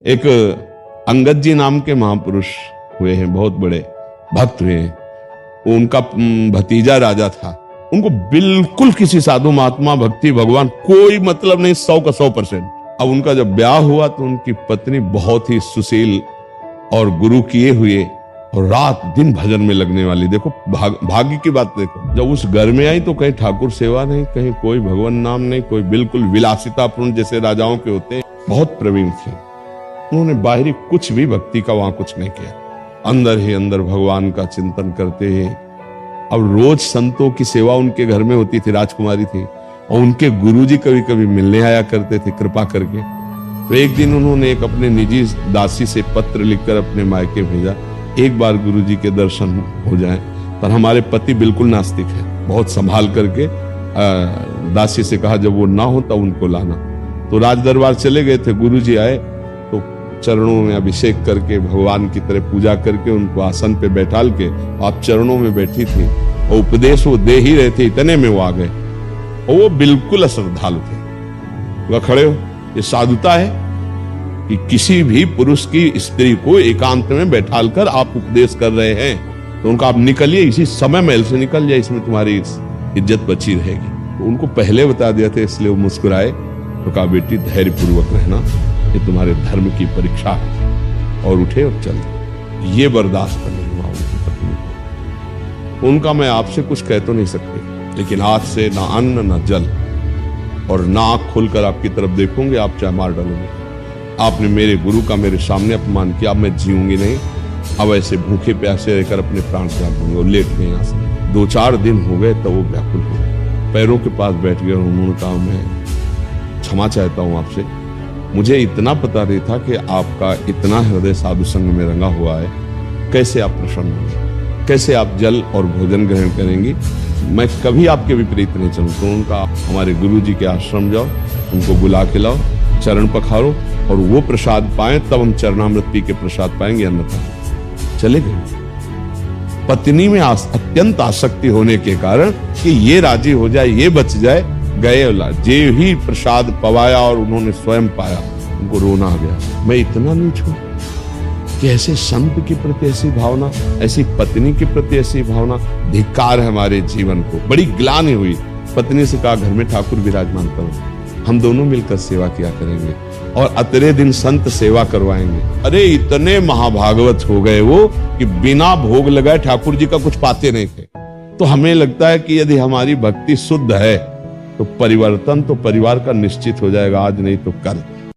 एक अंगद जी नाम के महापुरुष हुए हैं, बहुत बड़े भक्त हुए हैं। उनका भतीजा राजा था। उनको बिल्कुल किसी साधु महात्मा भक्ति भगवान कोई मतलब नहीं, 100 का 100%। अब उनका जब ब्याह हुआ तो उनकी पत्नी बहुत ही सुशील और गुरु किए हुए और रात दिन भजन में लगने वाली। देखो भाग्य की बात देखो, जब उस घर में आई तो कहीं ठाकुर सेवा नहीं, कहीं कोई भगवान नाम नहीं, कोई बिल्कुल विलासितापूर्ण जैसे राजाओं के होते हैं। बहुत प्रवीण थे। उन्होंने बाहरी कुछ भी भक्ति का वहां कुछ नहीं किया, अंदर ही अंदर भगवान का चिंतन करते हैं। अब रोज संतों की सेवा उनके घर में होती थी, राजकुमारी थी, और उनके गुरुजी कभी कभी मिलने आया करते थे कृपा करके। तो एक दिन उन्होंने एक अपने निजी दासी से पत्र लिखकर अपने मायके भेजा, एक बार गुरुजी के दर्शन हो जाएं। पर हमारे पति बिल्कुल नास्तिक है, बहुत संभाल करके दासी से कहा जब वो ना हो तब उनको लाना। तो राज दरबार चले गए थे। गुरुजी आए तो चरणों में अभिषेक करके भगवान की तरह पूजा करके उनको आसन पे बैठाल के आप चरणों में बैठी थी और उपदेश वो दे ही रहे थे, इतने में वो आ गए और वो बिल्कुल अश्रद्धालु थे। वह खड़े हो, ये साधुता है कि किसी भी पुरुष की स्त्री को एकांत में बैठाल कर आप उपदेश कर रहे हैं, तो उनका आप निकलिए, इसी समय महल से निकल जाए, इसमें तुम्हारी इज्जत बची रहेगी। तो उनको पहले बता दिया था, इसलिए वो मुस्कुराए। तो कहा बेटी धैर्य पूर्वक रहना, ये तुम्हारे धर्म की परीक्षा है, और उठे और चल। ये बर्दाश्त नहीं हुआ उनकी पत्नी को। उनका मैं आपसे कुछ कह तो नहीं सकती, लेकिन आज से ना अन्न ना जल और ना आंख खोलकर आपकी तरफ देखूंगे, आप चाहे मार डालोगे। आपने मेरे गुरु का मेरे सामने अपमान किया, अब मैं जीऊंगी नहीं। अब ऐसे भूखे प्यासे रहकर अपने प्राण त्याग दूंगे। और लेट गए यहाँ से। 2-4 दिन हो गए तब वो व्याकुल हो गए, पैरों के पास बैठ गए। उन्होंने कहा मैं क्षमा चाहता हूं आपसे, मुझे इतना पता नहीं था कि आपका इतना हृदय साधु संग में रंगा हुआ है। कैसे आप प्रसन्न होंगे, कैसे आप जल और भोजन ग्रहण करेंगी, मैं कभी आपके विपरीत नहीं चलूं। तो उनका हमारे गुरु जी के आश्रम जाओ, उनको बुला के लाओ, चरण पखारो और वो प्रसाद पाएं, तब हम चरणामृत पी के प्रसाद पाएंगे, अन्यथा। चले गए। पत्नी में अत्यंत आसक्ति होने के कारण कि ये राजी हो जाए, ये बच जाए, गए जे ही प्रसाद पवाया और उन्होंने स्वयं पाया, उनको रोना आ गया। मैं इतना नीच हूं कि ऐसे संत के प्रति ऐसी भावना, ऐसी पत्नी के प्रति ऐसी भावना, धिक्कार है हमारे जीवन को। बड़ी ग्लानि हुई। पत्नी से कहा घर में ठाकुर विराजमान करो, हम दोनों मिलकर सेवा किया करेंगे और अतरे दिन संत सेवा करवाएंगे। अरे इतने महाभागवत हो गए वो कि बिना भोग लगाए ठाकुर जी का कुछ पाते नहीं थे। तो हमें लगता है कि यदि हमारी भक्ति शुद्ध है तो परिवर्तन तो परिवार का निश्चित हो जाएगा, आज नहीं तो कल।